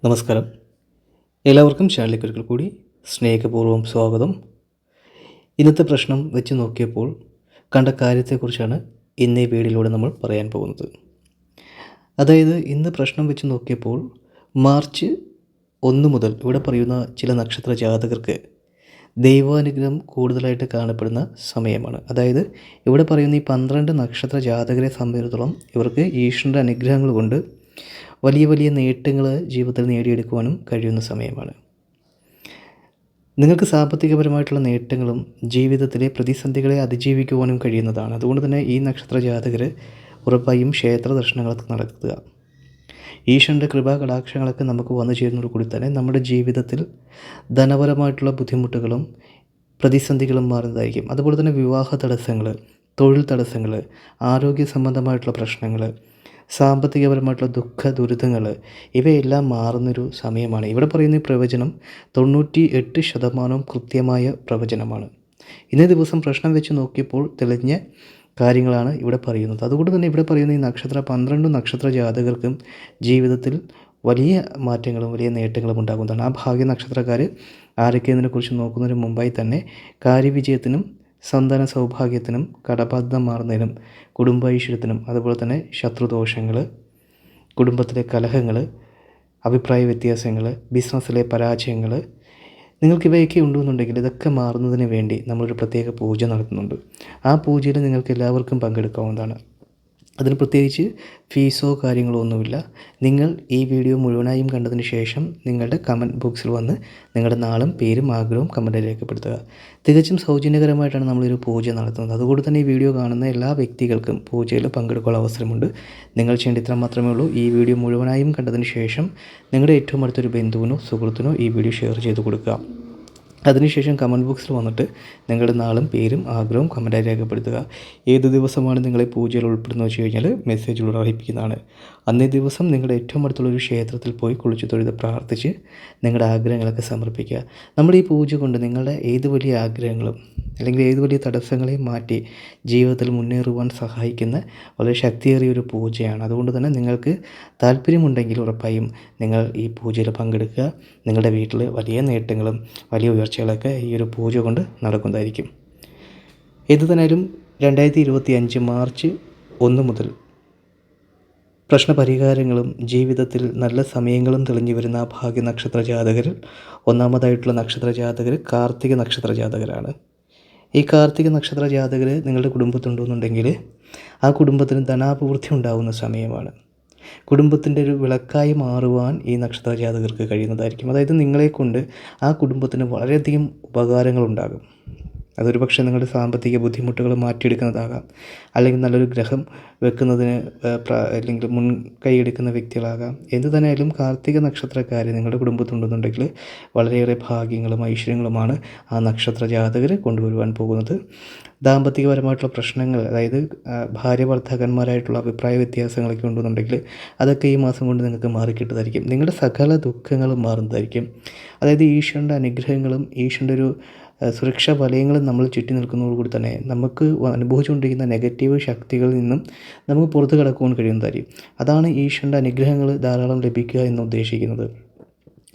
നമസ്കാരം. എല്ലാവർക്കും ചാനലിലേക്ക് ഒരിക്കൽ കൂടി സ്നേഹപൂർവ്വം സ്വാഗതം. ഇന്നത്തെ പ്രശ്നം വെച്ച് നോക്കിയപ്പോൾ കണ്ട കാര്യത്തെക്കുറിച്ചാണ് ഇന്ന് ഈ വീഡിയോയിലൂടെ നമ്മൾ പറയാൻ പോകുന്നത്. അതായത് ഇന്ന് പ്രശ്നം വെച്ച് നോക്കിയപ്പോൾ മാർച്ച് 1 മുതൽ ഇവിടെ പറയുന്ന ചില നക്ഷത്ര ജാതകർക്ക് ദൈവാനുഗ്രഹം കൂടുതലായിട്ട് കാണപ്പെടുന്ന സമയമാണ്. അതായത് ഇവിടെ പറയുന്ന ഈ 12 നക്ഷത്ര ജാതകരെ സംബന്ധിച്ചിടത്തോളം ഇവർക്ക് ഈശ്വരൻ്റെ അനുഗ്രഹങ്ങൾ കൊണ്ട് വലിയ വലിയ നേട്ടങ്ങൾ ജീവിതത്തിൽ നേടിയെടുക്കുവാനും കഴിയുന്ന സമയമാണ്. നിങ്ങൾക്ക് സാമ്പത്തികപരമായിട്ടുള്ള നേട്ടങ്ങളും ജീവിതത്തിലെ പ്രതിസന്ധികളെ അതിജീവിക്കുവാനും കഴിയുന്നതാണ്. അതുകൊണ്ട് തന്നെ ഈ നക്ഷത്ര ജാതകർ ഉറപ്പായും ക്ഷേത്ര ദർശനങ്ങളൊക്കെ നടത്തുക. ഈശ്വരൻ്റെ കൃപാ കടാക്ഷങ്ങളൊക്കെ നമുക്ക് വന്നു ചേരുന്നതോടുകൂടി തന്നെ നമ്മുടെ ജീവിതത്തിൽ ധനപരമായിട്ടുള്ള ബുദ്ധിമുട്ടുകളും പ്രതിസന്ധികളും മാറുന്നതായിരിക്കും. അതുപോലെ തന്നെ വിവാഹ തടസ്സങ്ങൾ, തൊഴിൽ തടസ്സങ്ങൾ, ആരോഗ്യ സംബന്ധമായിട്ടുള്ള പ്രശ്നങ്ങൾ, സാമ്പത്തികപരമായിട്ടുള്ള ദുരിതങ്ങൾ ഇവയെല്ലാം മാറുന്നൊരു സമയമാണ്. ഇവിടെ പറയുന്ന ഈ പ്രവചനം 98% കൃത്യമായ പ്രവചനമാണ്. ഇന്നേ ദിവസം പ്രശ്നം വെച്ച് നോക്കിയപ്പോൾ തെളിഞ്ഞ കാര്യങ്ങളാണ് ഇവിടെ പറയുന്നത്. അതുകൊണ്ട് തന്നെ ഇവിടെ പറയുന്ന ഈ 12 നക്ഷത്ര ജാതകർക്കും ജീവിതത്തിൽ വലിയ മാറ്റങ്ങളും വലിയ നേട്ടങ്ങളും ഉണ്ടാകുന്നതാണ്. ആ ഭാഗ്യ നക്ഷത്രക്കാർ ആരൊക്കെയെന്നതിനെക്കുറിച്ച് നോക്കുന്നതിന് മുമ്പായി തന്നെ കാര്യവിജയത്തിനും സന്താന സൗഭാഗ്യത്തിനും കടബാധ്യത മാറുന്നതിനും കുടുംബൈശ്വര്യത്തിനും അതുപോലെ തന്നെ ശത്രുദോഷങ്ങൾ, കുടുംബത്തിലെ കലഹങ്ങൾ, അഭിപ്രായ വ്യത്യാസങ്ങൾ, ബിസിനസ്സിലെ പരാജയങ്ങൾ നിങ്ങൾക്കിവയൊക്കെ ഉണ്ടെന്നുണ്ടെങ്കിൽ ഇതൊക്കെ മാറുന്നതിന് വേണ്ടി നമ്മളൊരു പ്രത്യേക പൂജ നടത്തുന്നുണ്ട്. ആ പൂജയിൽ നിങ്ങൾക്ക് എല്ലാവർക്കും പങ്കെടുക്കാവുന്നതാണ്. അതിന് പ്രത്യേകിച്ച് ഫീസോ കാര്യങ്ങളോ ഒന്നുമില്ല. നിങ്ങൾ ഈ വീഡിയോ മുഴുവനായും കണ്ടതിന് ശേഷം നിങ്ങളുടെ കമൻറ്റ് ബോക്സിൽ വന്ന് നിങ്ങളുടെ നാളും പേരും ആഗ്രഹവും കമൻറ്റിൽ രേഖപ്പെടുത്തുക. തികച്ചും സൗജന്യകരമായിട്ടാണ് നമ്മളൊരു പൂജ നടത്തുന്നത്. അതുകൊണ്ട് തന്നെ ഈ വീഡിയോ കാണുന്ന എല്ലാ വ്യക്തികൾക്കും പൂജയിൽ പങ്കെടുക്കാനുള്ള അവസരമുണ്ട്. നിങ്ങൾ ചെയ്യേണ്ട ഇത്ര മാത്രമേ ഉള്ളൂ. ഈ വീഡിയോ മുഴുവനായും കണ്ടതിന് ശേഷം നിങ്ങളുടെ ഏറ്റവും അടുത്തൊരു ബന്ധുവിനോ സുഹൃത്തിനോ ഈ വീഡിയോ ഷെയർ ചെയ്ത് കൊടുക്കുക. അതിനുശേഷം കമൻറ്റ് ബോക്സിൽ വന്നിട്ട് നിങ്ങളുടെ നാളും പേരും ആഗ്രഹവും കമൻറ്റായി രേഖപ്പെടുത്തുക. ഏത് ദിവസമാണ് നിങ്ങളെ പൂജയിൽ ഉൾപ്പെടുന്നത് വെച്ച് കഴിഞ്ഞാൽ മെസ്സേജിലൂടെ അറിയിപ്പിക്കുന്നതാണ്. അന്നേ ദിവസം നിങ്ങളുടെ ഏറ്റവും അടുത്തുള്ളൊരു ക്ഷേത്രത്തിൽ പോയി കുളിച്ച് തൊഴുത് പ്രാർത്ഥിച്ച് നിങ്ങളുടെ ആഗ്രഹങ്ങളൊക്കെ സമർപ്പിക്കുക. നമ്മൾ ഈ പൂജ കൊണ്ട് നിങ്ങളുടെ ഏത് വലിയ ആഗ്രഹങ്ങളും അല്ലെങ്കിൽ ഏത് വലിയ തടസ്സങ്ങളെയും മാറ്റി ജീവിതത്തിൽ മുന്നേറുവാൻ സഹായിക്കുന്ന വളരെ ശക്തിയേറിയ ഒരു പൂജയാണ്. അതുകൊണ്ട് തന്നെ നിങ്ങൾക്ക് താല്പര്യമുണ്ടെങ്കിൽ ഉറപ്പായും നിങ്ങൾ ഈ പൂജയിൽ പങ്കെടുക്കുക. നിങ്ങളുടെ വീട്ടിൽ വലിയ നേട്ടങ്ങളും വലിയ ഉയർച്ചകളൊക്കെ ഈ ഒരു പൂജ കൊണ്ട് നടക്കുന്നതായിരിക്കും. ഇത് തന്നെയാലും 2025 മാർച്ച് 1 മുതൽ പ്രശ്നപരിഹാരങ്ങളും ജീവിതത്തിൽ നല്ല സമയങ്ങളും തെളിഞ്ഞു വരുന്ന ഭാഗ്യ നക്ഷത്ര ജാതകരിൽ ഒന്നാമതായിട്ടുള്ള നക്ഷത്ര ജാതകർ കാർത്തിക നക്ഷത്ര ജാതകരാണ്. ഈ കാർത്തിക നക്ഷത്ര ജാതകർ നിങ്ങളുടെ കുടുംബത്തുണ്ടെന്നുണ്ടെങ്കിൽ ആ കുടുംബത്തിന് ധനാഭിവൃദ്ധി ഉണ്ടാകുന്ന സമയമാണ്. കുടുംബത്തിൻ്റെ ഒരു വിളക്കായി മാറുവാൻ ഈ നക്ഷത്ര ജാതകർക്ക് കഴിയുന്നതായിരിക്കും. അതായത് നിങ്ങളെക്കൊണ്ട് ആ കുടുംബത്തിന് വളരെയധികം ഉപകാരങ്ങളുണ്ടാകും. അതൊരു പക്ഷേ നിങ്ങളുടെ സാമ്പത്തിക ബുദ്ധിമുട്ടുകൾ മാറ്റിയെടുക്കുന്നതാകാം, അല്ലെങ്കിൽ നല്ലൊരു ഗ്രഹം വെക്കുന്നതിന് അല്ലെങ്കിൽ മുൻകൈ എടുക്കുന്ന വ്യക്തികളാകാം. എന്തു തന്നെയായാലും കാർത്തിക നക്ഷത്രക്കാർ നിങ്ങളുടെ കുടുംബത്തുണ്ടെന്നുണ്ടെങ്കിൽ വളരെയേറെ ഭാഗ്യങ്ങളും ഐശ്വര്യങ്ങളുമാണ് ആ നക്ഷത്ര ജാതകർ കൊണ്ടുവരുവാൻ പോകുന്നത്. ദാമ്പത്തികപരമായിട്ടുള്ള പ്രശ്നങ്ങൾ, അതായത് ഭാര്യ ഭർത്താക്കന്മാരായിട്ടുള്ള അഭിപ്രായ വ്യത്യാസങ്ങളൊക്കെ ഉണ്ടെന്നുണ്ടെങ്കിൽ അതൊക്കെ ഈ മാസം കൊണ്ട് നിങ്ങൾക്ക് മാറിക്കിട്ടതായിരിക്കും. നിങ്ങളുടെ സകല ദുഃഖങ്ങളും മാറുന്നതായിരിക്കും. അതായത് ഈശ്വരൻ്റെ അനുഗ്രഹങ്ങളും ഈശ്വരൻ്റെ ഒരു സുരക്ഷാ വലയങ്ങളും നമ്മൾ ചുറ്റി നിൽക്കുന്നതോടുകൂടി തന്നെ നമുക്ക് അനുഭവിച്ചുകൊണ്ടിരിക്കുന്ന നെഗറ്റീവ് ശക്തികളിൽ നിന്നും നമുക്ക് പുറത്ത് കടക്കുവാൻ കഴിയുന്നതായിരിക്കും. അതാണ് ഈശ്വരൻ്റെ അനുഗ്രഹങ്ങൾ ധാരാളം ലഭിക്കുക എന്ന് ഉദ്ദേശിക്കുന്നത്.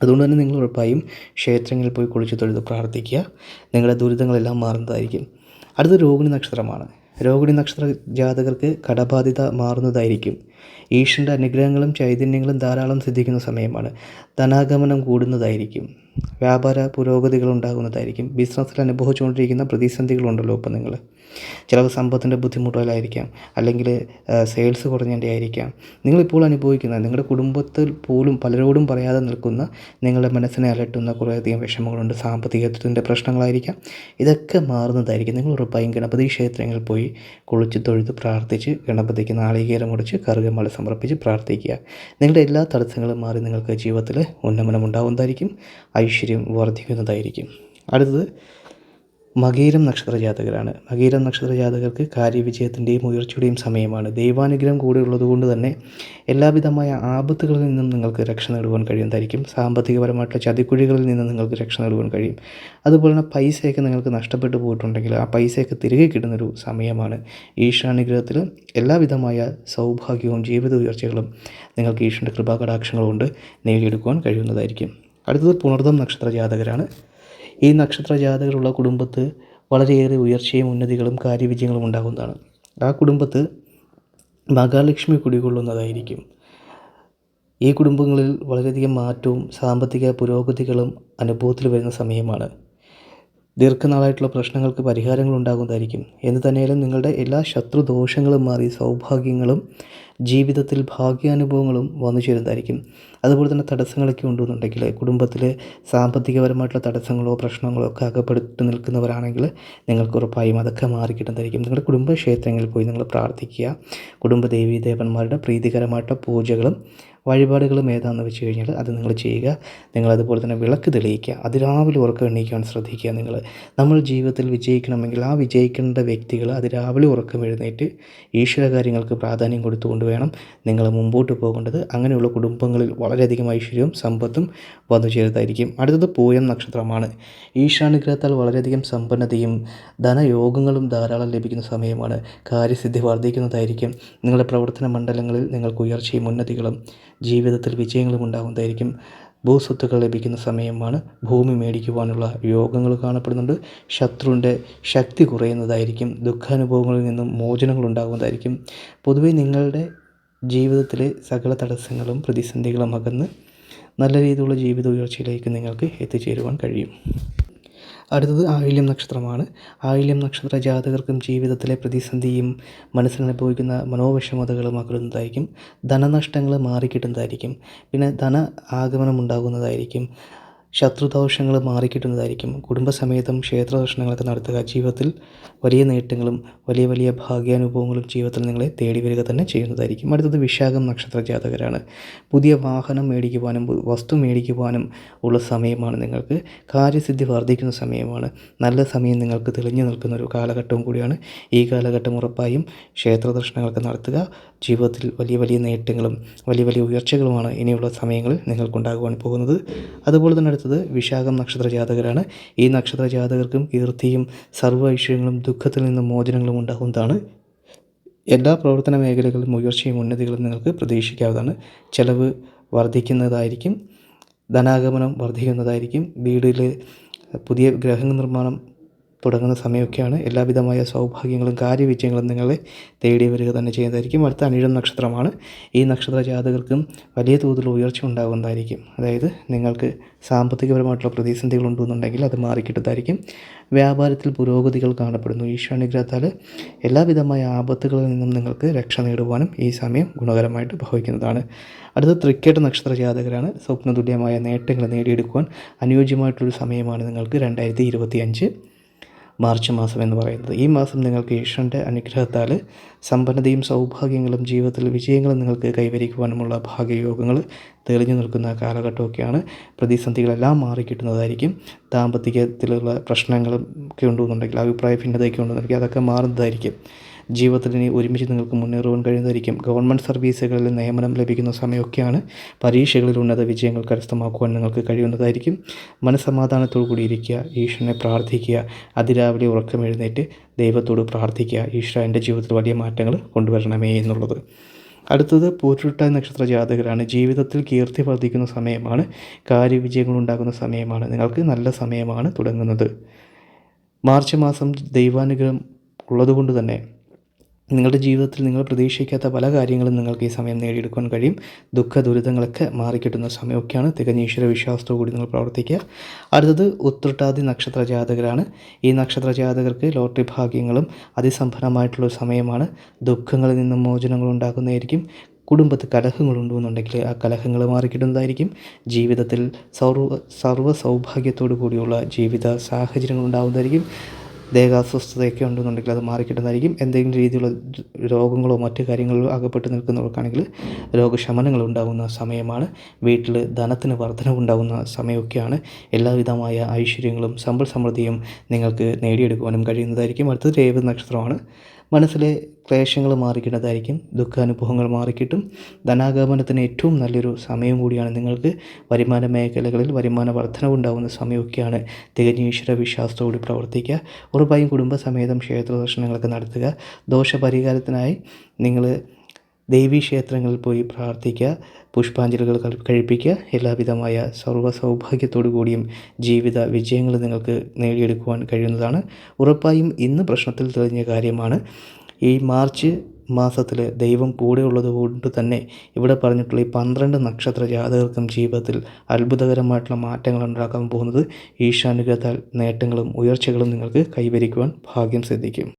അതുകൊണ്ട് തന്നെ നിങ്ങൾ ഉറപ്പായും ക്ഷേത്രങ്ങളിൽ പോയി കുളിച്ച് തൊഴുത് പ്രാർത്ഥിക്കുക. നിങ്ങളുടെ ദുരിതങ്ങളെല്ലാം മാറുന്നതായിരിക്കും. അടുത്ത രോഹിണി നക്ഷത്രമാണ്. രോഹിണി നക്ഷത്ര ജാതകർക്ക് കടബാധ്യത മാറുന്നതായിരിക്കും. ഈശ്വരൻ്റെ അനുഗ്രഹങ്ങളും ചൈതന്യങ്ങളും ധാരാളം സിദ്ധിക്കുന്ന സമയമാണ്. ധനാഗമനം കൂടുന്നതായിരിക്കും. വ്യാപാര പുരോഗതികൾ ഉണ്ടാകുന്നതായിരിക്കും. ബിസിനസ്സിൽ അനുഭവിച്ചുകൊണ്ടിരിക്കുന്ന പ്രതിസന്ധികളുണ്ടല്ലോ ഇപ്പം നിങ്ങൾ ചിലപ്പോൾ സമ്പത്തിൻ്റെ ബുദ്ധിമുട്ടുകളായിരിക്കാം, അല്ലെങ്കിൽ സെയിൽസ് കുറഞ്ഞതിൻ്റെ ആയിരിക്കാം. നിങ്ങളിപ്പോൾ അനുഭവിക്കുന്ന നിങ്ങളുടെ കുടുംബത്തിൽ പോലും പലരോടും പറയാതെ നിൽക്കുന്ന നിങ്ങളുടെ മനസ്സിനെ അലട്ടുന്ന കുറേയധികം വിഷമങ്ങളുണ്ട്. സാമ്പത്തികത്തിൻ്റെ പ്രശ്നങ്ങളായിരിക്കാം. ഇതൊക്കെ മാറുന്നതായിരിക്കും. നിങ്ങൾ ഉറപ്പായും ഗണപതി ക്ഷേത്രങ്ങളിൽ പോയി കുളിച്ച് തൊഴുത് പ്രാർത്ഥിച്ച് ഗണപതിക്ക് നാളികേരം മുറിച്ച് കറുകമാല സമർപ്പിച്ച് പ്രാർത്ഥിക്കുക. നിങ്ങളുടെ എല്ലാ തടസ്സങ്ങളും മാറി നിങ്ങൾക്ക് ജീവിതത്തിൽ ഉന്നമനം ഉണ്ടാകുന്നതായിരിക്കും. ഐശ്വര്യം വർദ്ധിക്കുന്നതായിരിക്കും. അടുത്തത് മകീരം നക്ഷത്ര ജാതകരാണ്. മകീരം നക്ഷത്ര ജാതകർക്ക് കാര്യവിജയത്തിൻ്റെയും ഉയർച്ചയുടെയും സമയമാണ്. ദൈവാനുഗ്രഹം കൂടെ ഉള്ളതുകൊണ്ട് തന്നെ എല്ലാവിധമായ ആപത്തുകളിൽ നിന്നും നിങ്ങൾക്ക് രക്ഷ നേടുവാൻ കഴിയുന്നതായിരിക്കും. സാമ്പത്തികപരമായിട്ടുള്ള ചതിക്കുഴികളിൽ നിന്ന് നിങ്ങൾക്ക് രക്ഷ നേടുവാൻ കഴിയും. അതുപോലെ തന്നെ പൈസയൊക്കെ നിങ്ങൾക്ക് നഷ്ടപ്പെട്ടു പോയിട്ടുണ്ടെങ്കിൽ ആ പൈസയൊക്കെ തിരികെ കിട്ടുന്നൊരു സമയമാണ്. ഈശ്വരാനുഗ്രഹത്തിൽ എല്ലാവിധമായ സൗഭാഗ്യവും ജീവിത ഉയർച്ചകളും നിങ്ങൾക്ക് ഈശ്വരൻ്റെ കൃപാകടാക്ഷങ്ങൾ കൊണ്ട് നേടിയെടുക്കുവാൻ കഴിയുന്നതായിരിക്കും. അടുത്തത് പുണർദം നക്ഷത്ര ജാതകരാണ്. ഈ നക്ഷത്ര ജാതകരുള്ള കുടുംബത്ത് വളരെയേറെ ഉയർച്ചയും ഉന്നതികളും കാര്യവിജയങ്ങളും ഉണ്ടാകുന്നതാണ്. ആ കുടുംബത്ത് മഹാലക്ഷ്മി കുടികൊള്ളുന്നതായിരിക്കും. ഈ കുടുംബങ്ങളിൽ വളരെയധികം മാറ്റവും സാമ്പത്തിക പുരോഗതികളും അനുഭവത്തിൽ വരുന്ന സമയമാണ്. ദീർഘനാളായിട്ടുള്ള പ്രശ്നങ്ങൾക്ക് പരിഹാരങ്ങൾ ഉണ്ടാകുന്നതായിരിക്കും. എന്ന് തന്നെയാലും നിങ്ങളുടെ എല്ലാ ശത്രുദോഷങ്ങളും മാറി സൗഭാഗ്യങ്ങളും ജീവിതത്തിൽ ഭാഗ്യാനുഭവങ്ങളും വന്നു ചേരുന്നതായിരിക്കും. അതുപോലെ തന്നെ തടസ്സങ്ങളൊക്കെ ഉണ്ടെന്നുണ്ടെങ്കിൽ കുടുംബത്തിൽ സാമ്പത്തികപരമായിട്ടുള്ള തടസ്സങ്ങളോ പ്രശ്നങ്ങളോ ഒക്കെ അകപ്പെട്ട് നിൽക്കുന്നവരാണെങ്കിൽ നിങ്ങൾക്ക് ഉറപ്പായും അതൊക്കെ മാറിക്കിട്ടുന്നതായിരിക്കും. നിങ്ങളുടെ കുടുംബക്ഷേത്രങ്ങളിൽ പോയി നിങ്ങൾ പ്രാർത്ഥിക്കുക. കുടുംബ ദേവീ ദേവന്മാരുടെ പ്രീതികരമായിട്ടുള്ള പൂജകളും വഴിപാടുകളും ഏതാണെന്ന് വെച്ച് കഴിഞ്ഞാൽ അത് നിങ്ങൾ ചെയ്യുക. നിങ്ങളതുപോലെ തന്നെ വിളക്ക് തെളിയിക്കുക. അതിരാവിലെ ഉറക്കം എണീക്കാൻ ശ്രദ്ധിക്കുക. നമ്മൾ ജീവിതത്തിൽ വിജയിക്കണമെങ്കിൽ ആ വിജയിക്കേണ്ട വ്യക്തികൾ അതിരാവിലെ ഉറക്കം എഴുന്നേറ്റ് ഈശ്വര കാര്യങ്ങൾക്ക് പ്രാധാന്യം കൊടുത്തുകൊണ്ട് വേണം നിങ്ങൾ മുമ്പോട്ട് പോകേണ്ടത്. അങ്ങനെയുള്ള കുടുംബങ്ങളിൽ വളരെയധികം ഐശ്വര്യവും സമ്പത്തും വന്നു ചേരുന്നതായിരിക്കും. അടുത്തത് പൂയം നക്ഷത്രമാണ്. ഈശ്വരാനുഗ്രഹത്താൽ വളരെയധികം സമ്പന്നതയും ധനയോഗങ്ങളും ധാരാളം ലഭിക്കുന്ന സമയമാണ്. കാര്യസിദ്ധി വർദ്ധിക്കുന്നതായിരിക്കും. നിങ്ങളുടെ പ്രവർത്തന മണ്ഡലങ്ങളിൽ നിങ്ങൾക്ക് ഉയർച്ചയും ഉന്നതികളും ജീവിതത്തിൽ വിജയങ്ങളും ഉണ്ടാകുന്നതായിരിക്കും. ഭൂസ്വത്തുക്കൾ ലഭിക്കുന്ന സമയമാണ്. ഭൂമി മേടിക്കുവാനുള്ള യോഗങ്ങൾ കാണപ്പെടുന്നുണ്ട്. ശത്രുവിൻ്റെ ശക്തി കുറയുന്നതായിരിക്കും. ദുഃഖാനുഭവങ്ങളിൽ നിന്നും മോചനങ്ങൾ ഉണ്ടാകുന്നതായിരിക്കും. പൊതുവെ നിങ്ങളുടെ ജീവിതത്തിലെ സകല തടസ്സങ്ങളും പ്രതിസന്ധികളും അകന്ന് നല്ല രീതിയിലുള്ള ജീവിത ഉയർച്ചയിലേക്ക് നിങ്ങൾക്ക് എത്തിച്ചേരുവാൻ കഴിയും. അടുത്തത് ആയില്യം നക്ഷത്രമാണ്. ആയില്യം നക്ഷത്ര ജാതകർക്കും ജീവിതത്തിലെ പ്രതിസന്ധിയും മനസ്സിനനുഭവിക്കുന്ന മനോവിഷമതകളും അകലുന്നതായിരിക്കും. ധനനഷ്ടങ്ങൾ മാറിക്കിട്ടുന്നതായിരിക്കും. പിന്നെ ധന ആഗമനം ഉണ്ടാകുന്നതായിരിക്കും. ശത്രുദോഷങ്ങൾ മാറിക്കിട്ടുന്നതായിരിക്കും. കുടുംബസമേതം ക്ഷേത്ര ദർശനങ്ങളൊക്കെ നടത്തുക. ജീവിതത്തിൽ വലിയ നേട്ടങ്ങളും വലിയ വലിയ ഭാഗ്യാനുഭവങ്ങളും ജീവിതത്തിൽ നിങ്ങളെ തേടി വരിക തന്നെ ചെയ്യുന്നതായിരിക്കും. അടുത്തത് വിശാഖം നക്ഷത്ര ജാതകരാണ്. പുതിയ വാഹനം മേടിക്കുവാനും വസ്തു മേടിക്കുവാനും ഉള്ള സമയമാണ്. നിങ്ങൾക്ക് കാര്യസിദ്ധി വർദ്ധിക്കുന്ന സമയമാണ്. നല്ല സമയം നിങ്ങൾക്ക് തെളിഞ്ഞു നിൽക്കുന്ന ഒരു കാലഘട്ടവും കൂടിയാണ്. ഈ കാലഘട്ടം ഉറപ്പായും ക്ഷേത്ര ദർശനങ്ങളൊക്കെ നടത്തുക. ജീവിതത്തിൽ വലിയ വലിയ നേട്ടങ്ങളും വലിയ വലിയ ഉയർച്ചകളുമാണ് ഇനിയുള്ള സമയങ്ങളിൽ നിങ്ങൾക്കുണ്ടാകുവാൻ പോകുന്നത്. അതുപോലെ തന്നെ അടുത്തത് വിശാഖം നക്ഷത്ര ജാതകരാണ്. ഈ നക്ഷത്ര ജാതകർക്കും കീർത്തിയും സർവ്വ ഐശ്വര്യങ്ങളും ദുഃഖത്തിൽ നിന്നും മോചനങ്ങളും ഉണ്ടാകുന്നതാണ്. എല്ലാ പ്രവർത്തന മേഖലകളിലും ഉയർച്ചയും ഉന്നതികളും നിങ്ങൾക്ക് പ്രതീക്ഷിക്കാവുന്നതാണ്. ചെലവ് വർദ്ധിക്കുന്നതായിരിക്കും. ധനാഗമനം വർദ്ധിക്കുന്നതായിരിക്കും. വീടിൽ പുതിയ ഗൃഹ നിർമ്മാണം തുടങ്ങുന്ന സമയമൊക്കെയാണ്. എല്ലാവിധമായ സൗഭാഗ്യങ്ങളും കാര്യവിജയങ്ങളും നിങ്ങളെ തേടി വരിക തന്നെ ചെയ്യുന്നതായിരിക്കും. അടുത്ത അനിഴം നക്ഷത്രമാണ്. ഈ നക്ഷത്ര ജാതകർക്കും വലിയ തോതിലുള്ള ഉയർച്ച ഉണ്ടാകുന്നതായിരിക്കും. അതായത് നിങ്ങൾക്ക് സാമ്പത്തികപരമായിട്ടുള്ള പ്രതിസന്ധികൾ ഉണ്ടെന്നുണ്ടെങ്കിൽ അത് മാറിക്കിട്ടുന്നതായിരിക്കും. വ്യാപാരത്തിൽ പുരോഗതികൾ കാണപ്പെടുന്നു. ഈശ്വരാനുഗ്രഹത്താൽ എല്ലാവിധമായ ആപത്തുകളിൽ നിന്നും നിങ്ങൾക്ക് രക്ഷ നേടുവാനും ഈ സമയം ഗുണകരമായിട്ട് ഭവിക്കുന്നതാണ്. അടുത്ത തൃക്കേട്ട നക്ഷത്ര ജാതകരാണ്. സ്വപ്നതുല്യമായ നേട്ടങ്ങൾ നേടിയെടുക്കുവാൻ അനുയോജ്യമായിട്ടുള്ളൊരു സമയമാണ് നിങ്ങൾക്ക് 2025 മാർച്ച് മാസം എന്ന് പറയുന്നത്. ഈ മാസം നിങ്ങൾക്ക് ഈശ്വരൻ്റെ അനുഗ്രഹത്താൽ സമ്പന്നതയും സൗഭാഗ്യങ്ങളും ജീവിതത്തിൽ വിജയങ്ങളും നിങ്ങൾക്ക് കൈവരിക്കുവാനുമുള്ള ഭാഗ്യയോഗങ്ങൾ തെളിഞ്ഞു നിൽക്കുന്ന കാലഘട്ടമൊക്കെയാണ്. പ്രതിസന്ധികളെല്ലാം മാറിക്കിട്ടുന്നതായിരിക്കും. ദാമ്പത്യത്തിലുള്ള പ്രശ്നങ്ങളും ഒക്കെ ഉണ്ടെന്നുണ്ടെങ്കിൽ അഭിപ്രായ ഭിന്നതയൊക്കെ ഉണ്ടെന്നുണ്ടെങ്കിൽ അതൊക്കെ മാറുന്നതായിരിക്കും. ജീവിതത്തിൽ ഇനി ഒരുമിച്ച് നിങ്ങൾക്ക് മുന്നേറുവാൻ കഴിയുന്നതായിരിക്കും. ഗവൺമെൻറ് സർവീസുകളിൽ നിയമനം ലഭിക്കുന്ന സമയമൊക്കെയാണ്. പരീക്ഷകളിൽ ഉന്നത വിജയങ്ങൾ കരസ്ഥമാക്കുവാൻ നിങ്ങൾക്ക് കഴിയുന്നതായിരിക്കും. മനസ്സമാധാനത്തോടു കൂടി ഇരിക്കുക. ഈശ്വരനെ പ്രാർത്ഥിക്കുക. അതിരാവിലെ ഉറക്കം എഴുന്നേറ്റ് ദൈവത്തോട് പ്രാർത്ഥിക്കുക. ഈശ്വര എൻ്റെ ജീവിതത്തിൽ വലിയ മാറ്റങ്ങൾ കൊണ്ടുവരണമേ എന്നുള്ളത്. അടുത്തത് പൂരുരുട്ടാതി നക്ഷത്ര ജാതകരാണ്. ജീവിതത്തിൽ കീർത്തി വർദ്ധിക്കുന്ന സമയമാണ്. കാര്യവിജയങ്ങൾ ഉണ്ടാകുന്ന സമയമാണ്. നിങ്ങൾക്ക് നല്ല സമയമാണ് തുടങ്ങുന്നത്. മാർച്ച് മാസം ദൈവാനുഗ്രഹം ഉള്ളതുകൊണ്ട് തന്നെ നിങ്ങളുടെ ജീവിതത്തിൽ നിങ്ങൾ പ്രതീക്ഷിക്കാത്ത പല കാര്യങ്ങളും നിങ്ങൾക്ക് ഈ സമയം നേടിയെടുക്കാൻ കഴിയും. ദുഃഖ ദുരിതങ്ങളൊക്കെ മാറിക്കിട്ടുന്ന സമയമൊക്കെയാണ്. തികഞ്ഞ ഈശ്വര വിശ്വാസത്തോടു കൂടി നിങ്ങൾ പ്രവർത്തിക്കുക. അടുത്തത് ഉത്രട്ടാതി നക്ഷത്ര ജാതകരാണ്. ഈ നക്ഷത്ര ജാതകർക്ക് ലോട്ടറി ഭാഗ്യങ്ങളും അതിസമ്പന്നമായിട്ടുള്ള സമയമാണ്. ദുഃഖങ്ങളിൽ നിന്നും മോചനങ്ങൾ ഉണ്ടാകുന്നതായിരിക്കും. കുടുംബത്തിൽ കലഹങ്ങളുണ്ടെന്നുണ്ടെങ്കിൽ ആ കലഹങ്ങൾ മാറിക്കിട്ടുന്നതായിരിക്കും. ജീവിതത്തിൽ സർവ്വ സൗഭാഗ്യത്തോടു കൂടിയുള്ള ജീവിത സാഹചര്യങ്ങൾ ഉണ്ടാകുന്നതായിരിക്കും. ദേഹാസ്വസ്ഥതയൊക്കെ ഉണ്ടെന്നുണ്ടെങ്കിൽ അത് മാറിക്കിട്ടുന്നതായിരിക്കും. എന്തെങ്കിലും രീതിയിലുള്ള രോഗങ്ങളോ മറ്റു കാര്യങ്ങളോ അകപ്പെട്ട് നിൽക്കുന്നവർക്കാണെങ്കിൽ രോഗശമനങ്ങൾ ഉണ്ടാകുന്ന സമയമാണ്. വീട്ടിൽ ധനത്തിന് വർധനവുണ്ടാകുന്ന സമയമൊക്കെയാണ്. എല്ലാവിധമായ ഐശ്വര്യങ്ങളും സമ്പൽ സമൃദ്ധിയും നിങ്ങൾക്ക് നേടിയെടുക്കുവാനും കഴിയുന്നതായിരിക്കും. അടുത്തത് രേവതി നക്ഷത്രമാണ്. മനസ്സിലെ ക്ലേശങ്ങൾ മാറിക്കിട്ടുന്നതായിരിക്കും. ദുഃഖാനുഭവങ്ങൾ മാറിക്കിട്ടും. ധനാഗമനത്തിന് ഏറ്റവും നല്ലൊരു സമയം കൂടിയാണ് നിങ്ങൾക്ക്. വരുമാന മേഖലകളിൽ വരുമാന വർധനവുണ്ടാകുന്ന സമയമൊക്കെയാണ്. തികഞ്ഞ ഈശ്വര വിശ്വാസത്തോടെ പ്രവർത്തിക്കുക. ഉറപ്പായും കുടുംബസമേതം ക്ഷേത്ര ദർശനങ്ങളൊക്കെ നടത്തുക. ദോഷപരിഹാരത്തിനായി നിങ്ങൾ ദേവീക്ഷേത്രങ്ങളിൽ പോയി പ്രാർത്ഥിക്കുക, പുഷ്പാഞ്ജലികൾ കഴിപ്പിക്കുക. എല്ലാവിധമായ സർവ്വ സൗഭാഗ്യത്തോടു കൂടിയും ജീവിത വിജയങ്ങൾ നിങ്ങൾക്ക് നേടിയെടുക്കുവാൻ കഴിയുന്നതാണ്. ഉറപ്പായും ഇന്ന് പ്രശ്നത്തിൽ തെളിഞ്ഞ കാര്യമാണ്. ഈ മാർച്ച് മാസത്തിൽ ദൈവം കൂടെ ഉള്ളത് കൊണ്ട് തന്നെ ഇവിടെ പറഞ്ഞിട്ടുള്ള ഈ 12 നക്ഷത്ര ജാതകർക്കും ജീവിതത്തിൽ അത്ഭുതകരമായിട്ടുള്ള മാറ്റങ്ങൾ ഉണ്ടാക്കാൻ പോകുന്നത് ഈശാനുഗ്രഹത്താൽ നേട്ടങ്ങളും ഉയർച്ചകളും നിങ്ങൾക്ക് കൈവരിക്കുവാൻ ഭാഗ്യം സിദ്ധിക്കും.